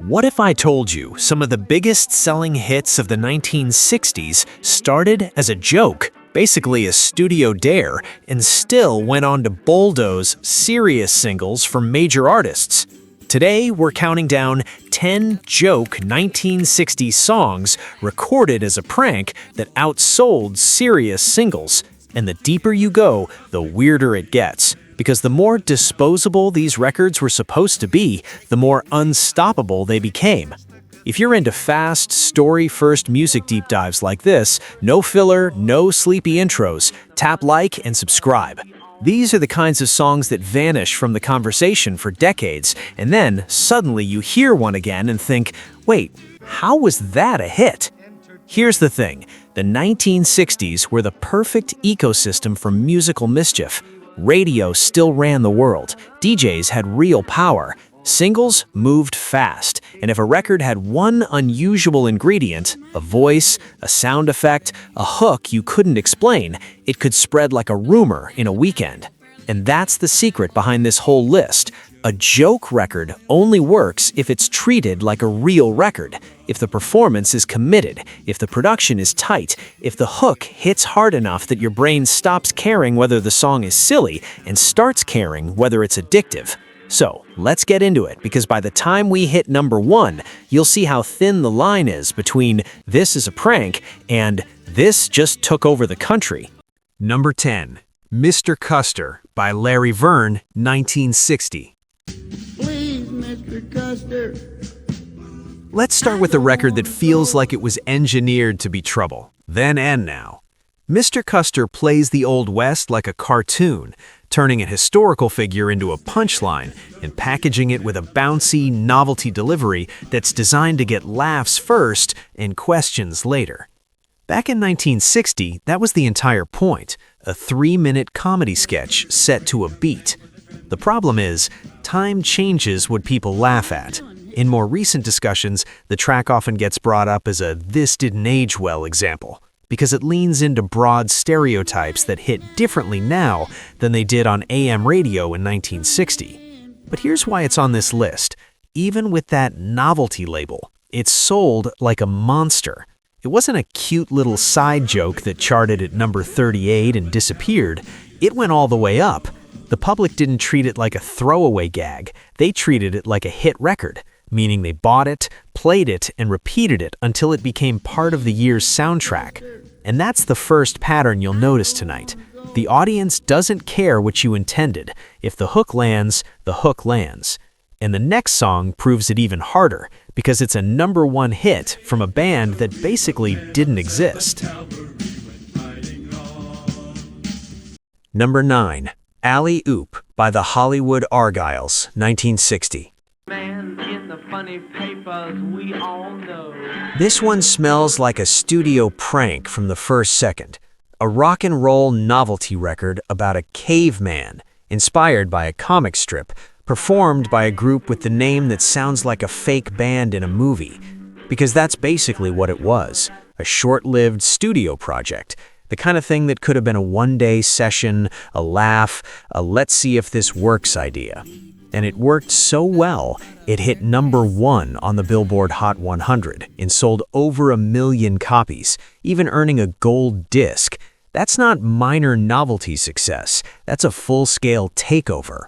What if I told you some of the biggest selling hits of the 1960s started as a joke, basically a studio dare, and still went on to bulldoze serious singles from major artists? Today, we're counting down 10 joke 1960s songs recorded as a prank that outsold serious singles. And the deeper you go, the weirder it gets. Because the more disposable these records were supposed to be, the more unstoppable they became. If you're into fast, story-first music deep dives like this, no filler, no sleepy intros, tap like and subscribe. These are the kinds of songs that vanish from the conversation for decades, and then suddenly you hear one again and think, wait, how was that a hit? Here's the thing, the 1960s were the perfect ecosystem for musical mischief. Radio still ran the world, DJs had real power, singles moved fast, and if a record had one unusual ingredient, a voice, a sound effect, a hook you couldn't explain, it could spread like a rumor in a weekend. And that's the secret behind this whole list. A joke record only works if it's treated like a real record, if the performance is committed, if the production is tight, if the hook hits hard enough that your brain stops caring whether the song is silly and starts caring whether it's addictive. So, let's get into it, because by the time we hit number 1, you'll see how thin the line is between this is a prank and this just took over the country. Number 10. Mr. Custer by Larry Verne, 1960. Please, Mr. Custer. Let's start with a record that feels like it was engineered to be trouble, then and now. Mr. Custer plays the Old West like a cartoon, turning a historical figure into a punchline and packaging it with a bouncy, novelty delivery that's designed to get laughs first and questions later. Back in 1960, that was the entire point, a 3-minute comedy sketch set to a beat. The problem is, time changes what people laugh at. In more recent discussions, the track often gets brought up as a "this didn't age well" example, because it leans into broad stereotypes that hit differently now than they did on AM radio in 1960. But here's why it's on this list. Even with that novelty label, it sold like a monster. It wasn't a cute little side joke that charted at number 38 and disappeared. It went all the way up. The public didn't treat it like a throwaway gag. They treated it like a hit record, meaning they bought it, played it, and repeated it until it became part of the year's soundtrack. And that's the first pattern you'll notice tonight. The audience doesn't care what you intended. If the hook lands, the hook lands. And the next song proves it even harder, because it's a number 1 hit from a band that basically didn't exist. Number 9. Alley Oop by the Hollywood Argyles, 1960. Man in the funny papers, we all know. This one smells like a studio prank from the first second. A rock and roll novelty record about a caveman, inspired by a comic strip, performed by a group with the name that sounds like a fake band in a movie. Because that's basically what it was, a short-lived studio project. The kind of thing that could have been a one-day session, a laugh, a let's see if this works idea. And it worked so well, it hit number 1 on the Billboard Hot 100 and sold over 1 million copies, even earning a gold disc. That's not minor novelty success, that's a full-scale takeover.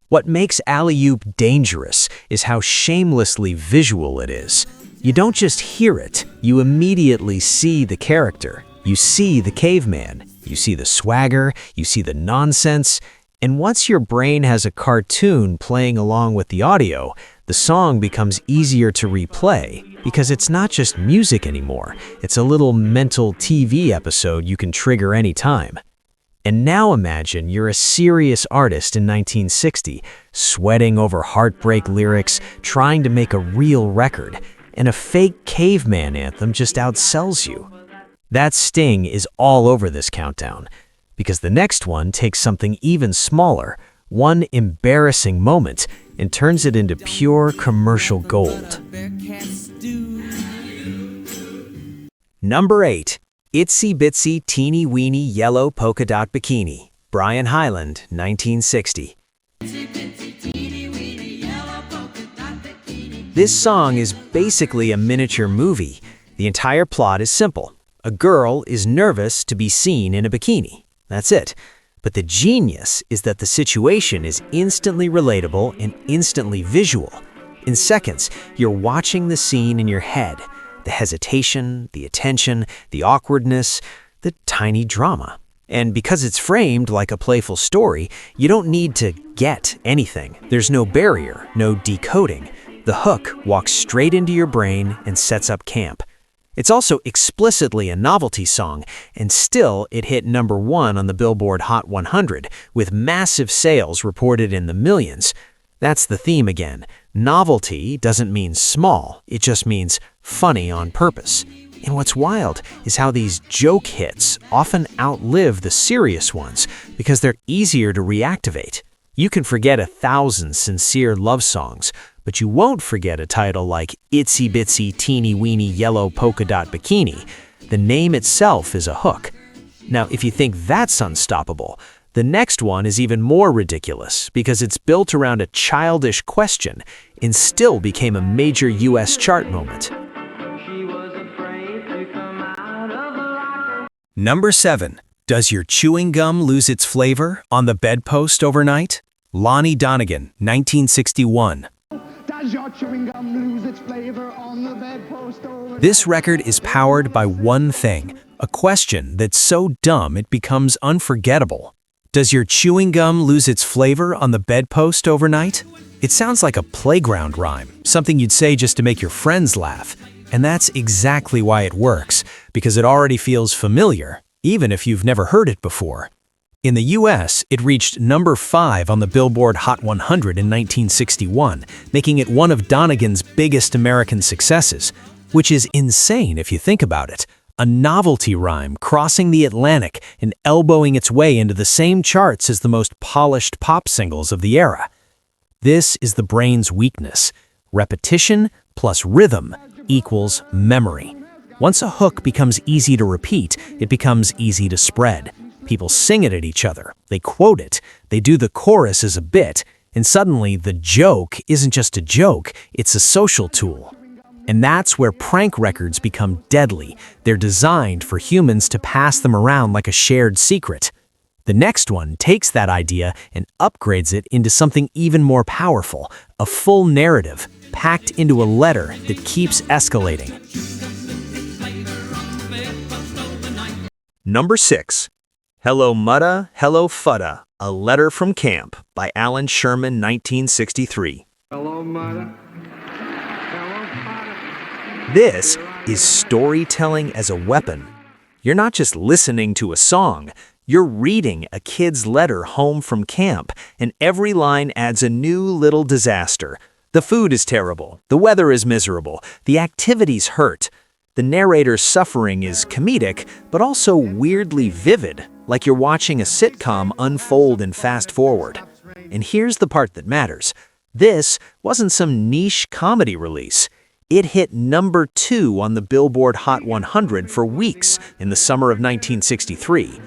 What makes Alley Oop dangerous is how shamelessly visual it is. You don't just hear it, you immediately see the character. You see the caveman, you see the swagger, you see the nonsense, and once your brain has a cartoon playing along with the audio, the song becomes easier to replay because it's not just music anymore, it's a little mental TV episode you can trigger anytime. And now imagine you're a serious artist in 1960, sweating over heartbreak lyrics, trying to make a real record, and a fake caveman anthem just outsells you. That sting is all over this countdown, because the next one takes something even smaller, one embarrassing moment, and turns it into pure commercial gold. Number 8. Itsy Bitsy Teeny Weeny Yellow Polka Dot Bikini, Brian Hyland, 1960. This song is basically a miniature movie. The entire plot is simple. A girl is nervous to be seen in a bikini. That's it. But the genius is that the situation is instantly relatable and instantly visual. In seconds, you're watching the scene in your head. The hesitation, the attention, the awkwardness, the tiny drama. And because it's framed like a playful story, you don't need to get anything. There's no barrier, no decoding. The hook walks straight into your brain and sets up camp. It's also explicitly a novelty song, and still it hit #1 on the Billboard Hot 100, with massive sales reported in the millions. That's the theme again. Novelty doesn't mean small, it just means funny on purpose. And what's wild is how these joke hits often outlive the serious ones because they're easier to reactivate. You can forget 1,000 sincere love songs, but you won't forget a title like Itsy Bitsy Teenie Weenie Yellow Polka Dot Bikini. The name itself is a hook. Now, if you think that's unstoppable, the next one is even more ridiculous because it's built around a childish question and still became a major US chart moment. Number 7. Does your chewing gum lose its flavor on the bedpost overnight? Lonnie Donegan, 1961. Does your chewing gum lose its flavor on the bedpost overnight? This record is powered by one thing, a question that's so dumb it becomes unforgettable. Does your chewing gum lose its flavor on the bedpost overnight? It sounds like a playground rhyme, something you'd say just to make your friends laugh. And that's exactly why it works, because it already feels familiar, even if you've never heard it before. In the US, it reached #5 on the Billboard Hot 100 in 1961, making it one of Donegan's biggest American successes, which is insane if you think about it. A novelty rhyme crossing the Atlantic and elbowing its way into the same charts as the most polished pop singles of the era. This is the brain's weakness. Repetition plus rhythm equals memory. Once a hook becomes easy to repeat, it becomes easy to spread. People sing it at each other, they quote it, they do the chorus as a bit, and suddenly the joke isn't just a joke, it's a social tool. And that's where prank records become deadly. They're designed for humans to pass them around like a shared secret. The next one takes that idea and upgrades it into something even more powerful, a full narrative, packed into a letter that keeps escalating. Number 6. Hello Muddah, Hello Fadduh, A Letter from Camp by Alan Sherman, 1963. Hello, Muddah. Hello, Fadduh. This is storytelling as a weapon. You're not just listening to a song, you're reading a kid's letter home from camp, and every line adds a new little disaster. The food is terrible, the weather is miserable, the activities hurt. The narrator's suffering is comedic, but also weirdly vivid, like you're watching a sitcom unfold in fast forward. And here's the part that matters. This wasn't some niche comedy release. It hit #2 on the Billboard Hot 100 for weeks in the summer of 1963.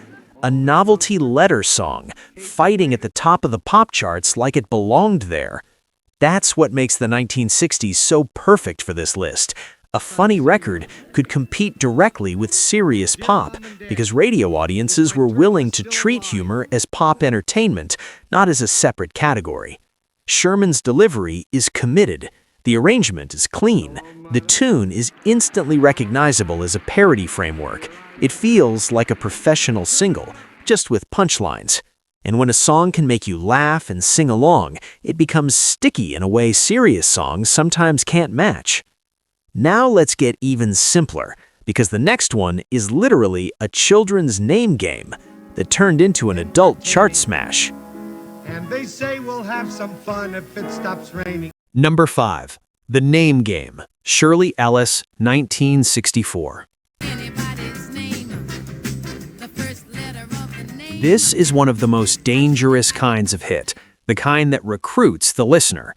A novelty letter song, fighting at the top of the pop charts like it belonged there. That's what makes the 1960s so perfect for this list. A funny record could compete directly with serious pop because radio audiences were willing to treat humor as pop entertainment, not as a separate category. Sherman's delivery is committed. The arrangement is clean. The tune is instantly recognizable as a parody framework. It feels like a professional single, just with punchlines. And when a song can make you laugh and sing along, it becomes sticky in a way serious songs sometimes can't match. Now let's get even simpler, because the next one is literally a children's name game that turned into an adult chart smash. And they say we'll have some fun if it stops raining. Number 5. The Name Game, Shirley Ellis, 1964. This is one of the most dangerous kinds of hit, the kind that recruits the listener.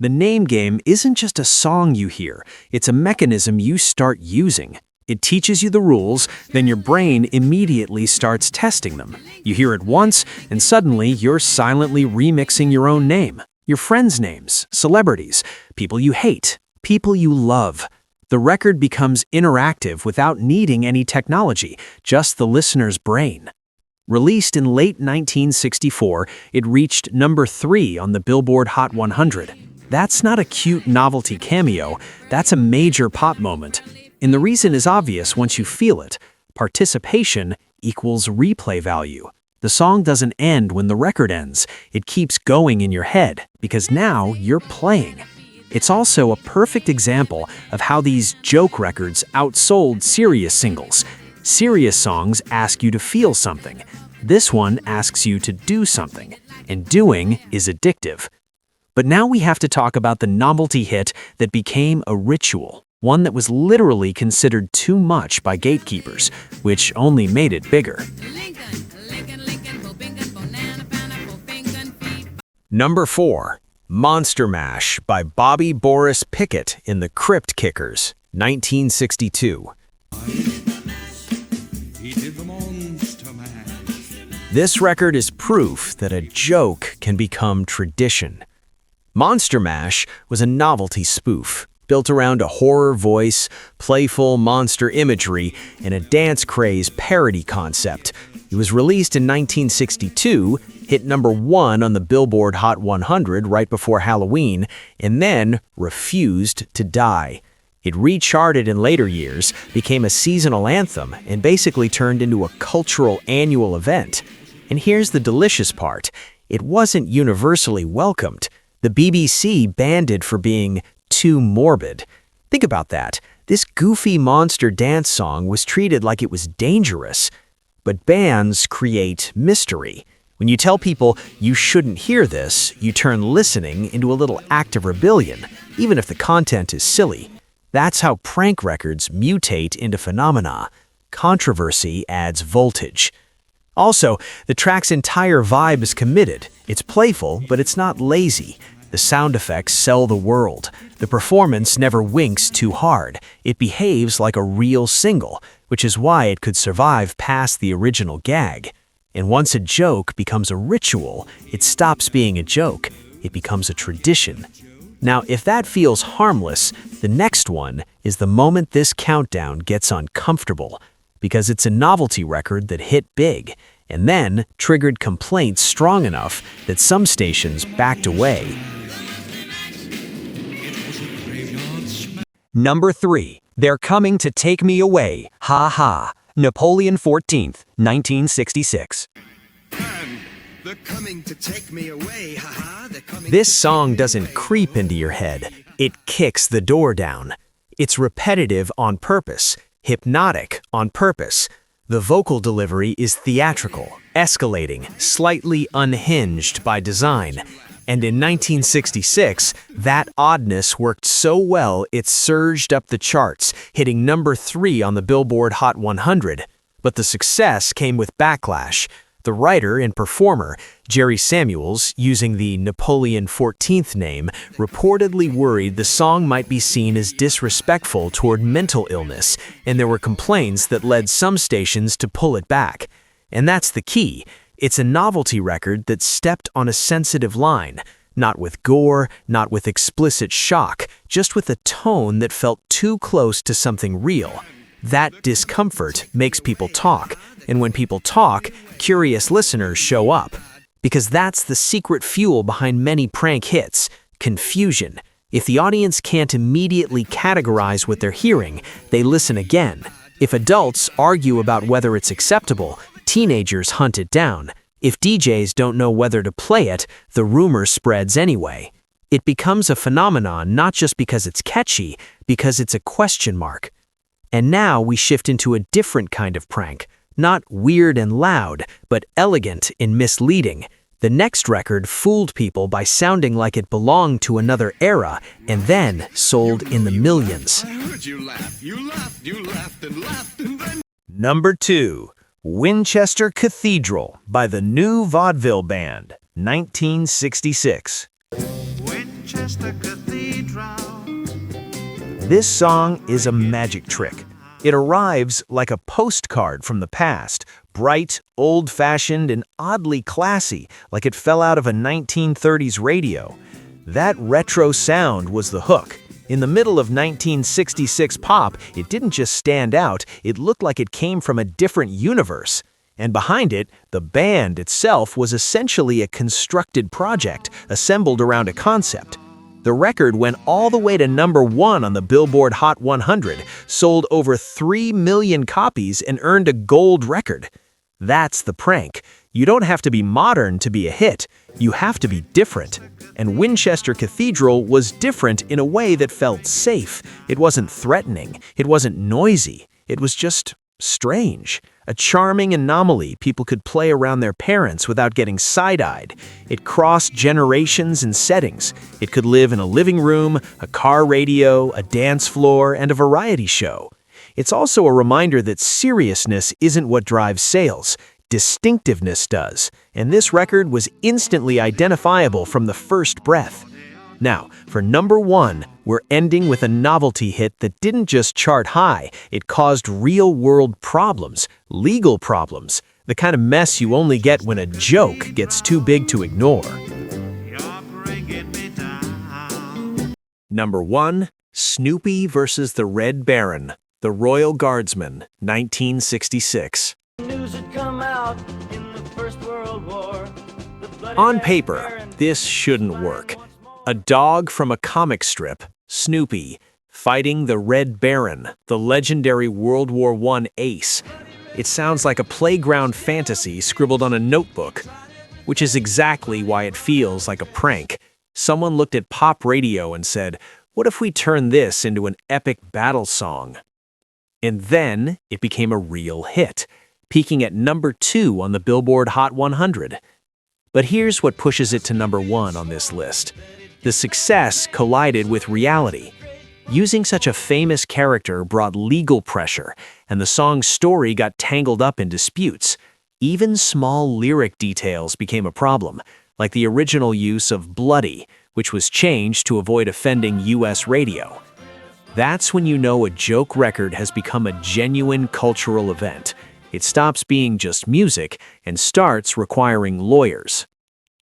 The name game isn't just a song you hear, it's a mechanism you start using. It teaches you the rules, then your brain immediately starts testing them. You hear it once, and suddenly you're silently remixing your own name, your friends' names, celebrities, people you hate. people you love. The record becomes interactive without needing any technology, just the listener's brain. Released in late 1964, it reached number 3 on the Billboard Hot 100. That's not a cute novelty cameo, that's a major pop moment. And the reason is obvious once you feel it. Participation equals replay value. The song doesn't end when the record ends. It keeps going in your head because now you're playing. It's also a perfect example of how these joke records outsold serious singles. Serious songs ask you to feel something. This one asks you to do something, and doing is addictive. But now we have to talk about the novelty hit that became a ritual, one that was literally considered too much by gatekeepers, which only made it bigger. Number 4. Monster Mash by Bobby Boris Pickett in the Crypt Kickers, 1962. This record is proof that a joke can become tradition. Monster Mash was a novelty spoof, built around a horror voice, playful monster imagery, and a dance craze parody concept. It was released in 1962, hit number 1 on the Billboard Hot 100 right before Halloween, and then refused to die. It recharted in later years, became a seasonal anthem, and basically turned into a cultural annual event. And here's the delicious part. It wasn't universally welcomed. The BBC banned it for being too morbid. Think about that. This goofy monster dance song was treated like it was dangerous. But bans create mystery. When you tell people you shouldn't hear this, you turn listening into a little act of rebellion, even if the content is silly. That's how prank records mutate into phenomena. Controversy adds voltage. Also, the track's entire vibe is committed. It's playful, but it's not lazy. The sound effects sell the world. The performance never winks too hard. It behaves like a real single, which is why it could survive past the original gag. And once a joke becomes a ritual, it stops being a joke. It becomes a tradition. Now, if that feels harmless, the next one is the moment this countdown gets uncomfortable, because it's a novelty record that hit big, and then triggered complaints strong enough that some stations backed away. Number 3. They're Coming to Take Me Away, Ha Ha, Napoleon XIV, 1966. They're coming to take me away, ha-ha. This song doesn't creep into your head. It kicks the door down. It's repetitive on purpose, hypnotic on purpose. The vocal delivery is theatrical, escalating, slightly unhinged by design. And in 1966, that oddness worked so well it surged up the charts, hitting number 3 on the Billboard Hot 100. But the success came with backlash. The writer and performer, Jerry Samuels, using the Napoleon XIV name, reportedly worried the song might be seen as disrespectful toward mental illness, and there were complaints that led some stations to pull it back. And that's the key. It's a novelty record that stepped on a sensitive line, not with gore, not with explicit shock, just with a tone that felt too close to something real. That discomfort makes people talk, and when people talk, curious listeners show up. Because that's the secret fuel behind many prank hits, confusion. If the audience can't immediately categorize what they're hearing, they listen again. If adults argue about whether it's acceptable, teenagers hunt it down. If DJs don't know whether to play it, the rumor spreads anyway. It becomes a phenomenon not just because it's catchy, because it's a question mark. And now we shift into a different kind of prank. Not weird and loud, but elegant and misleading. The next record fooled people by sounding like it belonged to another era and then sold in the millions. I heard you laugh. You laughed, you laughed and laughed and then... Number 2. Winchester Cathedral by the New Vaudeville Band, 1966. Winchester Cathedral. This song is a magic trick. It arrives like a postcard from the past, bright, old-fashioned, and oddly classy, like it fell out of a 1930s radio. That retro sound was the hook, In the middle of 1966 pop, it didn't just stand out, it looked like it came from a different universe. And behind it, the band itself was essentially a constructed project, assembled around a concept. The record went all the way to #1 on the Billboard Hot 100, sold over 3 million copies, and earned a gold record. That's the prank. You don't have to be modern to be a hit. You have to be different. And Winchester Cathedral was different in a way that felt safe. It wasn't threatening. It wasn't noisy. It was just strange. A charming anomaly people could play around their parents without getting side-eyed. It crossed generations and settings. It could live in a living room, a car radio, a dance floor, and a variety show. It's also a reminder that seriousness isn't what drives sales. Distinctiveness does, and this record was instantly identifiable from the first breath. Now, for #1, we're ending with a novelty hit that didn't just chart high, it caused real-world problems, legal problems, the kind of mess you only get when a joke gets too big to ignore. #1, Snoopy versus the Red Baron, the Royal Guardsman, 1966. News had come out in the First World War. On paper, this shouldn't work. A dog from a comic strip, Snoopy, fighting the Red Baron, the legendary World War I ace. It sounds like a playground fantasy scribbled on a notebook, which is exactly why it feels like a prank. Someone looked at pop radio and said, "What if we turn this into an epic battle song?" And then it became a real hit, peaking at #2 on the Billboard Hot 100. But here's what pushes it to #1 on this list. The success collided with reality. Using such a famous character brought legal pressure, and the song's story got tangled up in disputes. Even small lyric details became a problem, like the original use of bloody, which was changed to avoid offending US radio. That's when you know a joke record has become a genuine cultural event. It stops being just music and starts requiring lawyers.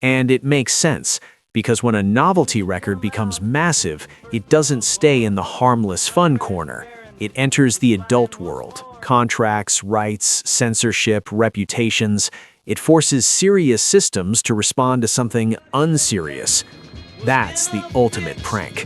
And it makes sense, because when a novelty record becomes massive, it doesn't stay in the harmless fun corner. It enters the adult world. Contracts, rights, censorship, reputations. It forces serious systems to respond to something unserious. That's the ultimate prank.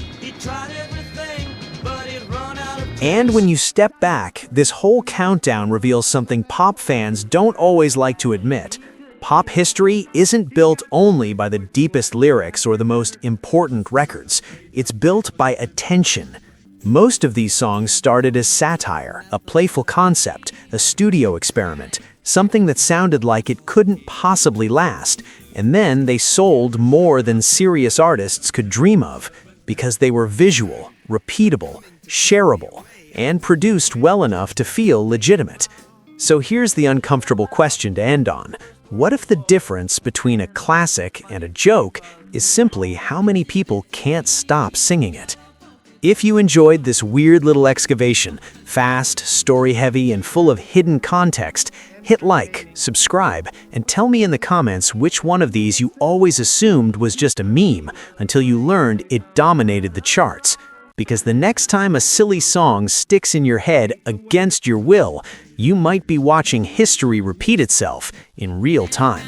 And when you step back, this whole countdown reveals something pop fans don't always like to admit. Pop history isn't built only by the deepest lyrics or the most important records. It's built by attention. Most of these songs started as satire, a playful concept, a studio experiment, something that sounded like it couldn't possibly last. And then they sold more than serious artists could dream of, because they were visual, repeatable, shareable, and produced well enough to feel legitimate. So here's the uncomfortable question to end on. What if the difference between a classic and a joke is simply how many people can't stop singing it? If you enjoyed this weird little excavation, fast, story-heavy, and full of hidden context, hit like, subscribe, and tell me in the comments which one of these you always assumed was just a meme until you learned it dominated the charts. Because the next time a silly song sticks in your head against your will, you might be watching history repeat itself in real time.